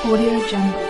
Audio Jungle.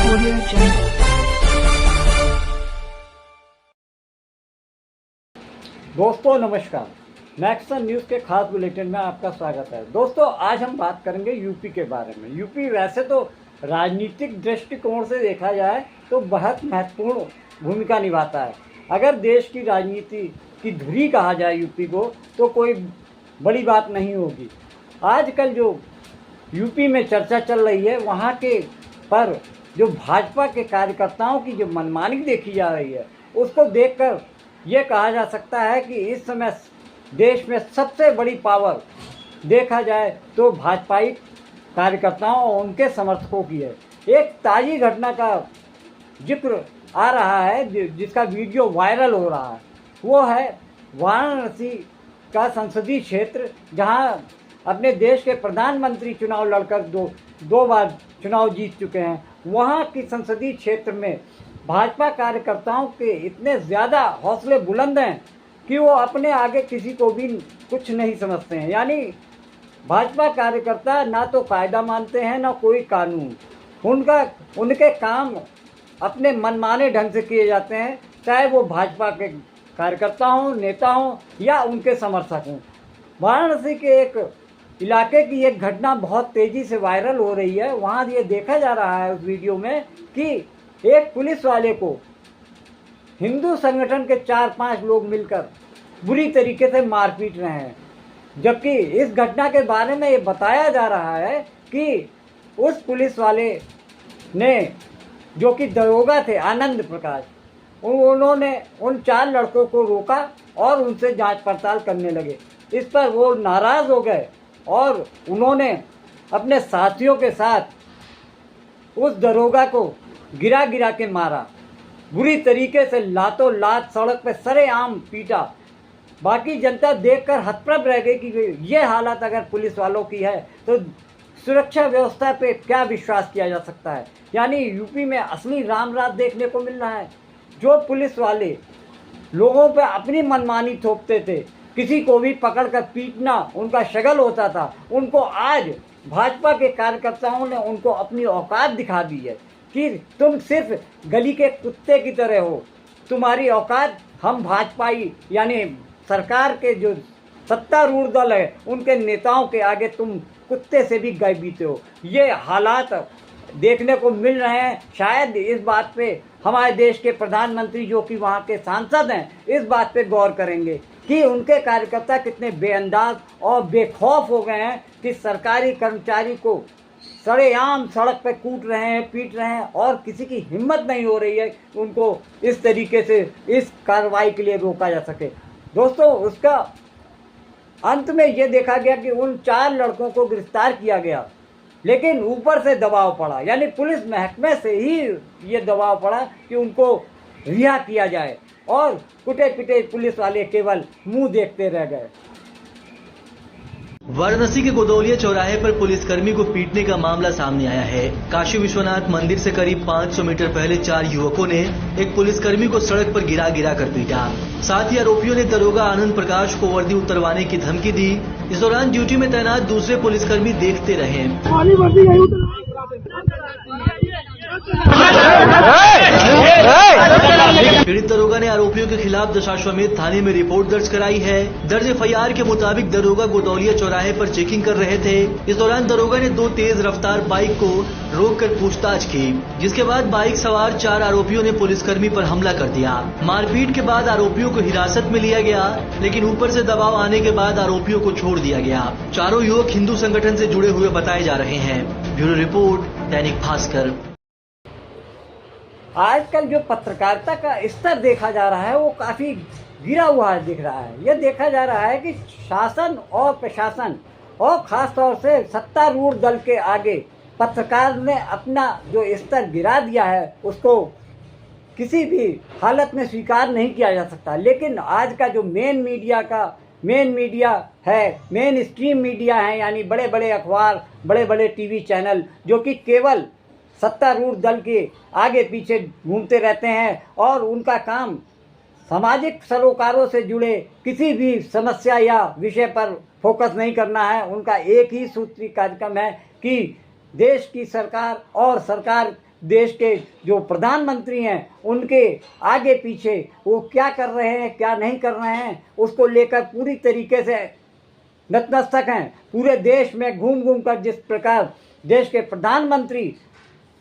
Audio Jungle. दोस्तों नमस्कार, Maxon news के खास बुलेटिन में आपका स्वागत है। दोस्तों आज हम बात करेंगे यूपी के बारे में। यूपी वैसे तो राजनीतिक दृष्टिकोण से देखा जाए तो बहुत महत्वपूर्ण भूमिका निभाता है। अगर देश की राजनीति की धुरी कहा जाए यूपी को तो कोई बड़ी बात नहीं होगी। आजकल जो यूपी में चर्चा चल रही है वहाँ के पर जो भाजपा के कार्यकर्ताओं की जो मनमानी देखी जा रही है उसको देखकर ये कहा जा सकता है कि इस समय देश में सबसे बड़ी पावर देखा जाए तो भाजपाई कार्यकर्ताओं और उनके समर्थकों की है। एक ताज़ी घटना का जिक्र आ रहा है जिसका वीडियो वायरल हो रहा है। वो है वाराणसी का संसदीय क्षेत्र, जहां अपने देश के प्रधानमंत्री चुनाव लड़कर दो बार चुनाव जीत चुके हैं। वहां की संसदीय क्षेत्र में भाजपा कार्यकर्ताओं के इतने ज़्यादा हौसले बुलंद हैं कि वो अपने आगे किसी को भी कुछ नहीं समझते हैं। यानी भाजपा कार्यकर्ता ना तो कायदा मानते हैं ना कोई कानून। उनके काम अपने मनमाने ढंग से किए जाते हैं, चाहे वो भाजपा के कार्यकर्ता हों, नेता हों या उनके समर्थक हों। वाराणसी के एक इलाके की एक घटना बहुत तेज़ी से वायरल हो रही है। वहाँ ये देखा जा रहा है उस वीडियो में कि एक पुलिस वाले को हिंदू संगठन के 4-5 लोग मिलकर बुरी तरीके से मार पीट रहे हैं। जबकि इस घटना के बारे में ये बताया जा रहा है कि उस पुलिस वाले ने, जो कि दरोगा थे आनंद प्रकाश, उन्होंने उन 4 लड़कों को रोका और उनसे जांच पड़ताल करने लगे। इस पर वो नाराज़ हो गए और उन्होंने अपने साथियों के साथ उस दरोगा को गिरा गिरा के मारा, बुरी तरीके से लातों लात सड़क पर सरेआम पीटा। बाकी जनता देखकर हतप्रभ रह गई कि ये हालत अगर पुलिस वालों की है तो सुरक्षा व्यवस्था पे क्या विश्वास किया जा सकता है। यानी यूपी में असली राम राज देखने को मिल रहा है। जो पुलिस वाले लोगों पे अपनी मनमानी थोपते थे, किसी को भी पकड़कर पीटना उनका शगल होता था, उनको आज भाजपा के कार्यकर्ताओं ने उनको अपनी औकात दिखा दी है कि तुम सिर्फ गली के कुत्ते की तरह हो। तुम्हारी औकात हम भाजपाई यानी सरकार के जो सत्तारूढ़ दल है उनके नेताओं के आगे तुम कुत्ते से भी गए बीते हो। ये हालात देखने को मिल रहे हैं। शायद इस बात पे हमारे देश के प्रधानमंत्री, जो कि वहाँ के सांसद हैं, इस बात पे गौर करेंगे कि उनके कार्यकर्ता कितने बेअंदाज और बेखौफ हो गए हैं कि सरकारी कर्मचारी को सरेआम सड़क पे कूट रहे हैं, पीट रहे हैं और किसी की हिम्मत नहीं हो रही है उनको इस तरीके से इस कार्रवाई के लिए रोका जा सके। दोस्तों उसका अंत में ये देखा गया कि उन 4 लड़कों को गिरफ्तार किया गया, लेकिन ऊपर से दबाव पड़ा, यानी पुलिस महकमे से ही ये दबाव पड़ा कि उनको रिहा किया जाए और कुटे पिटे पुलिस वाले केवल मुंह देखते रह गए। वाराणसी के गोदौलिया चौराहे पर पुलिसकर्मी को पीटने का मामला सामने आया है। काशी विश्वनाथ मंदिर से करीब 500 मीटर पहले 4 युवकों ने एक पुलिसकर्मी को सड़क पर गिरा गिरा कर पीटा। साथ ही आरोपियों ने दरोगा आनंद प्रकाश को वर्दी उतरवाने की धमकी दी। इस दौरान ड्यूटी में तैनात दूसरे पुलिसकर्मी देखते रहे। पीड़ित दरोगा ने आरोपियों के खिलाफ दशाश्वमेध थाने में रिपोर्ट दर्ज कराई है। दर्ज एफआईआर के मुताबिक दरोगा गोदौलिया चौराहे पर चेकिंग कर रहे थे। इस दौरान दरोगा ने 2 तेज रफ्तार बाइक को रोककर पूछताछ की, जिसके बाद बाइक सवार 4 आरोपियों ने पुलिसकर्मी पर हमला कर दिया। मारपीट के बाद आरोपियों को हिरासत में लिया गया, लेकिन ऊपर से दबाव आने के बाद आरोपियों को छोड़ दिया गया। चारों युवक हिंदू संगठन से जुड़े हुए बताए जा रहे हैं। Bureau report, Dainik Bhaskar. आजकल जो पत्रकारिता का स्तर देखा जा रहा है वो काफ़ी गिरा हुआ दिख रहा है। यह देखा जा रहा है कि शासन और प्रशासन और ख़ास तौर से सत्तारूढ़ दल के आगे पत्रकार ने अपना जो स्तर गिरा दिया है उसको किसी भी हालत में स्वीकार नहीं किया जा सकता। लेकिन आज का जो मेन मीडिया है, मेन स्ट्रीम मीडिया है, यानी बड़े बड़े अखबार, बड़े बड़े टीवी चैनल जो कि केवल सत्तारूढ़ दल के आगे पीछे घूमते रहते हैं और उनका काम सामाजिक सरोकारों से जुड़े किसी भी समस्या या विषय पर फोकस नहीं करना है। उनका एक ही सूत्री कार्यक्रम है कि देश की सरकार और सरकार देश के जो प्रधानमंत्री हैं उनके आगे पीछे वो क्या कर रहे हैं क्या नहीं कर रहे हैं उसको लेकर पूरी तरीके से नतमस्तक हैं। पूरे देश में घूम घूम कर जिस प्रकार देश के प्रधानमंत्री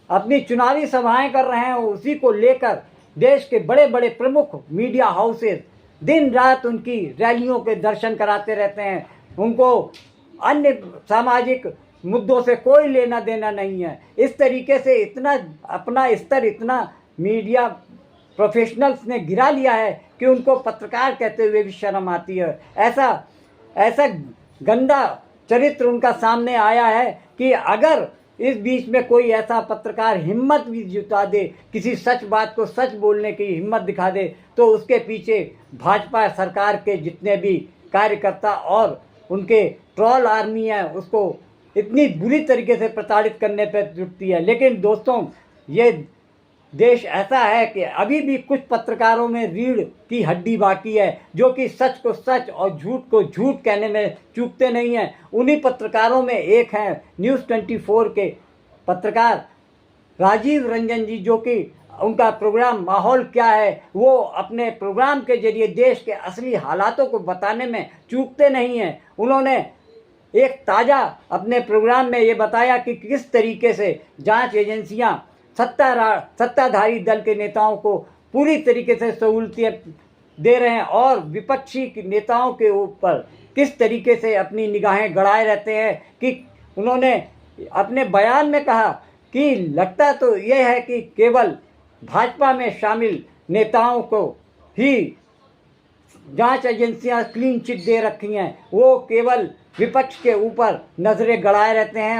अपनी चुनावी सभाएं कर रहे हैं उसी को लेकर देश के बड़े बड़े प्रमुख मीडिया हाउसेस दिन रात उनकी रैलियों के दर्शन कराते रहते हैं। उनको अन्य सामाजिक मुद्दों से कोई लेना देना नहीं है। इस तरीके से इतना अपना स्तर इतना मीडिया प्रोफेशनल्स ने गिरा लिया है कि उनको पत्रकार कहते हुए भी शर्म आती है। ऐसा गंदा चरित्र उनका सामने आया है कि अगर इस बीच में कोई ऐसा पत्रकार हिम्मत भी जुटा दे, किसी सच बात को सच बोलने की हिम्मत दिखा दे, तो उसके पीछे भाजपा सरकार के जितने भी कार्यकर्ता और उनके ट्रोल आर्मी है उसको इतनी बुरी तरीके से प्रताड़ित करने पर जुटती है। लेकिन दोस्तों, ये देश ऐसा है कि अभी भी कुछ पत्रकारों में रीढ़ की हड्डी बाकी है जो कि सच को सच और झूठ को झूठ कहने में चूकते नहीं हैं। उन्हीं पत्रकारों में एक हैं न्यूज़ 24 के पत्रकार राजीव रंजन जी, जो कि उनका प्रोग्राम माहौल क्या है वो अपने प्रोग्राम के जरिए देश के असली हालातों को बताने में चूकते नहीं हैं। उन्होंने एक ताज़ा अपने प्रोग्राम में ये बताया कि किस तरीके से जांच एजेंसियां सत्ताधारी दल के नेताओं को पूरी तरीके से सहूलतें दे रहे हैं और विपक्षी नेताओं के ऊपर किस तरीके से अपनी निगाहें गड़ाए रहते हैं। कि उन्होंने अपने बयान में कहा कि लगता तो ये है कि केवल भाजपा में शामिल नेताओं को ही जांच एजेंसियां क्लीन चिट दे रखी हैं, वो केवल विपक्ष के ऊपर नजरें गड़ाए रहते हैं,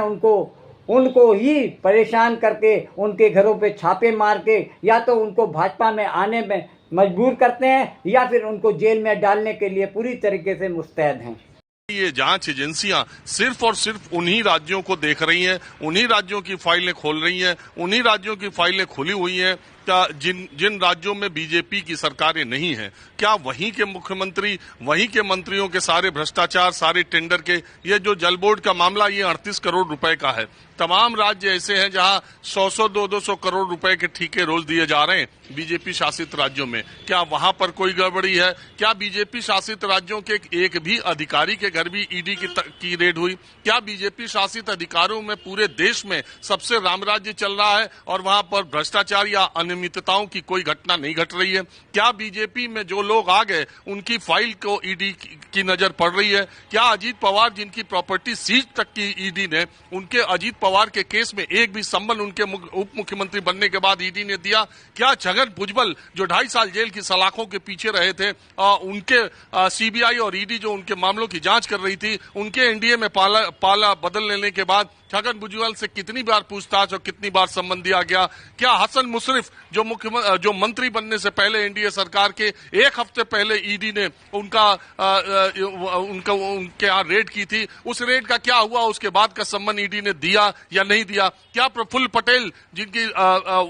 उनको ही परेशान करके उनके घरों पे छापे मार के या तो उनको भाजपा में आने में मजबूर करते हैं या फिर उनको जेल में डालने के लिए पूरी तरीके से मुस्तैद हैं। ये जांच एजेंसियां सिर्फ और सिर्फ उन्हीं राज्यों को देख रही हैं, उन्हीं राज्यों की फाइलें खोल रही हैं, उन्हीं राज्यों की फाइलें खुली हुई हैं क्या जिन राज्यों में बीजेपी की सरकारें नहीं हैं। क्या वहीं के मुख्यमंत्री, वहीं के मंत्रियों के सारे भ्रष्टाचार, सारे टेंडर के, ये जो जल बोर्ड का मामला, ये 38 करोड़ रुपए का है। तमाम राज्य ऐसे हैं जहां 100-100, 200 करोड़ रुपए के ठेके रोज दिए जा रहे हैं बीजेपी शासित राज्यों में। क्या वहां पर कोई गड़बड़ी है? क्या बीजेपी शासित राज्यों के एक भी अधिकारी के घर भी ईडी की रेड हुई? क्या बीजेपी शासित अधिकारियों में पूरे देश में सबसे रामराज्य चल रहा है और वहां पर भ्रष्टाचार या अनियमितताओं की कोई घटना नहीं घट रही है? क्या बीजेपी में जो लोग आ गए उनकी फाइल को ईडी की नजर पड़ रही है? क्या अजीत पवार जिनकी प्रॉपर्टी सीज तक की ईडी ने, उनके अजीत पवार के केस में एक भी संबल उनके उप मुख्यमंत्री बनने के बाद ईडी ने दिया? क्या छगन भुजबल जो 2.5 साल जेल की सलाखों के पीछे रहे थे, उनके सीबीआई और ईडी जो उनके मामलों की जांच कर रही थी, उनके एनडीए में पाला बदल लेने के बाद छगन भुजबल से कितनी बार पूछताछ और कितनी बार सम्मन दिया गया? क्या हसन मुशर्रफ जो मंत्री बनने से पहले एनडीए सरकार के एक हफ्ते पहले ईडी ने उनके यहाँ रेड की थी, उस रेड का क्या हुआ? उसके बाद का सम्मन ईडी ने दिया या नहीं दिया? क्या प्रफुल्ल पटेल जिनकी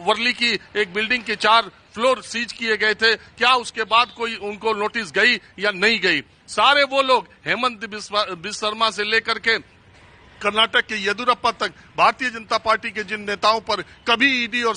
वर्ली की एक बिल्डिंग के 4 फ्लोर सीज किए गए थे, क्या उसके बाद कोई उनको नोटिस गई या नहीं गई? सारे वो लोग हेमंत बिस्वा शर्मा से लेकर के कर्नाटक के येदुरप्पा तक भारतीय जनता पार्टी के जिन नेताओं पर कभी ईडी और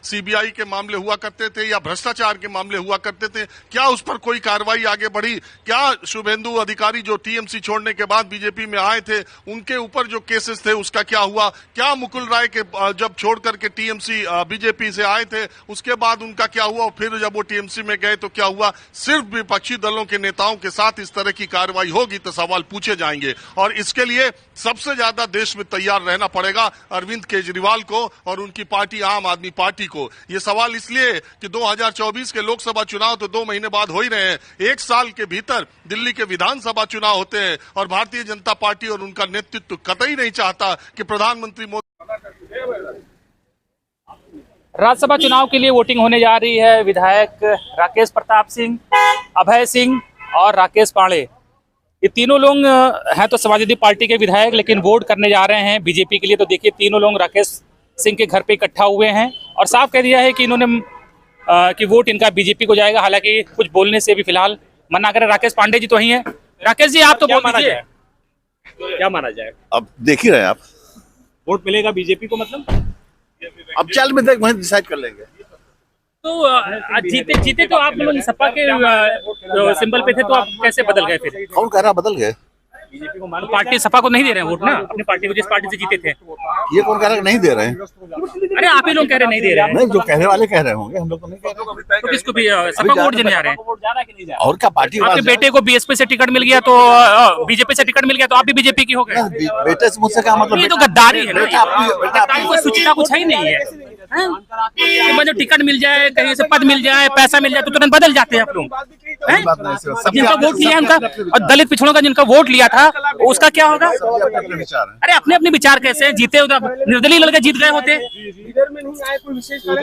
सीबीआई के मामले हुआ करते थे या भ्रष्टाचार के मामले हुआ करते थे, क्या उस पर कोई कार्रवाई आगे बढ़ी? क्या शुभेंदु अधिकारी जो टीएमसी छोड़ने के बाद बीजेपी में आए थे, उनके ऊपर जो केसेस थे उसका क्या हुआ? क्या मुकुल राय के जब छोड़ करके टीएमसी बीजेपी से आए थे उसके बाद उनका क्या हुआ? फिर जब वो टीएमसी में गए तो क्या हुआ? सिर्फ विपक्षी दलों के नेताओं के साथ इस तरह की कार्रवाई होगी तो सवाल पूछे जाएंगे और इसके लिए सबसे ज्यादा देश में तैयार रहना पड़ेगा अरविंद केजरीवाल को और उनकी पार्टी आम आदमी पार्टी को। ये सवाल इसलिए कि 2024 के लोकसभा चुनाव तो 2 महीने बाद हो ही रहे हैं, 1 साल के भीतर दिल्ली के विधानसभा चुनाव होते हैं और भारतीय जनता पार्टी और उनका नेतृत्व कतई नहीं चाहता कि प्रधानमंत्री मोदी। राज्यसभा चुनाव के लिए वोटिंग होने जा रही है। विधायक राकेश प्रताप सिंह, अभय सिंह और राकेश पांडे, ये तीनों लोग हैं तो समाजवादी पार्टी के विधायक, लेकिन वोट करने जा रहे हैं बीजेपी के लिए। तो देखिए तीनों लोग राकेश सिंह के घर पे इकट्ठा हुए हैं और साफ कह दिया है कि इन्होंने कि वोट इनका बीजेपी को जाएगा। हालांकि कुछ बोलने से भी फिलहाल मना करें। राकेश पांडे जी तो वही है। राकेश जी, आप तो बोल दीजिए, क्या माना जाए? अब देख ही रहे हैं आप। वोट मिलेगा बीजेपी को, मतलब अब चल में वहीं डिसाइड कर लेंगे। तो जीते तो आप लोग सपा के सिंबल पे थे, तो आप कैसे बदल गए फिर? कौन कह रहा बदल गए? बीजेपी को मान पार्टी सपा को नहीं दे रहे हैं वोट ना, अपनी पार्टी को, जिस पार्टी से जीते थे। ये कौन कह रहा है कि नहीं दे रहे हैं? अरे आप ही लोग कह रहे नहीं दे रहे हैं। नहीं, जो कहने वाले कह रहे होंगे, हम लोग तो नहीं कह रहे। तो किसको भी सपा को वोट देने जा रहे हैं? वोट जा रहा है कि नहीं जा रहा? और क्या पार्टी आपके बेटे को बीएसपी से टिकट मिल गया, तो बीजेपी से टिकट मिल गया, तो आप भी बीजेपी की हो गए। बेटे से मुझसे क्या मतलब? ये तो गद्दारी है ना, बेटा अपनी- गद्दारी कोई सूचिता कुछ है ही नहीं है। हैं? कि मतलब टिकट मिल जाए, कहीं से पद मिल जाए, पैसा मिल जाए, तो तुरंत बदल जाते हैं आप लोग। हैं? बात नहीं, सब जिनका वोट लिया है उनका, और दलित पिछड़ों का जिनका वोट लिया था, उसका क्या होगा? अपने विचार है। अरे अपने अपने विचार कैसे हैं? जीते निर्दलीय लड़के जीत गए होते।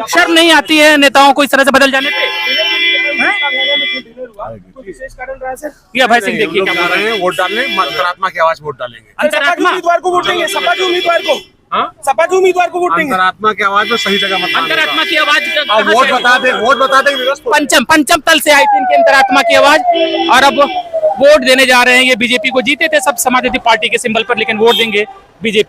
शर्म नहीं आती है नेताओं को इस तरह से बदल जाने पे? ये अभय सिंह देखिए क्या बोल रहे हैं। वोट डालने, अंतरात्मा की आवाज वोट डालेंगे। अंतरात्मा उम्मीदवार को वोट देंगे, सपा के उम्मीदवार को। सपा के उम्मीदवार को वोट देंगे। अंतरात्मा की आवाज में सही जगह मत। अंतरात्मा की आवाज वोट बता दे। पंचम तल से आई थी इनकी अंतरात्मा की आवाज, और अब वोट देने जा रहे हैं। ये बीजेपी को जीते थे सब समाजवादी पार्टी के सिंबल पर, लेकिन वोट देंगे बीजेपी।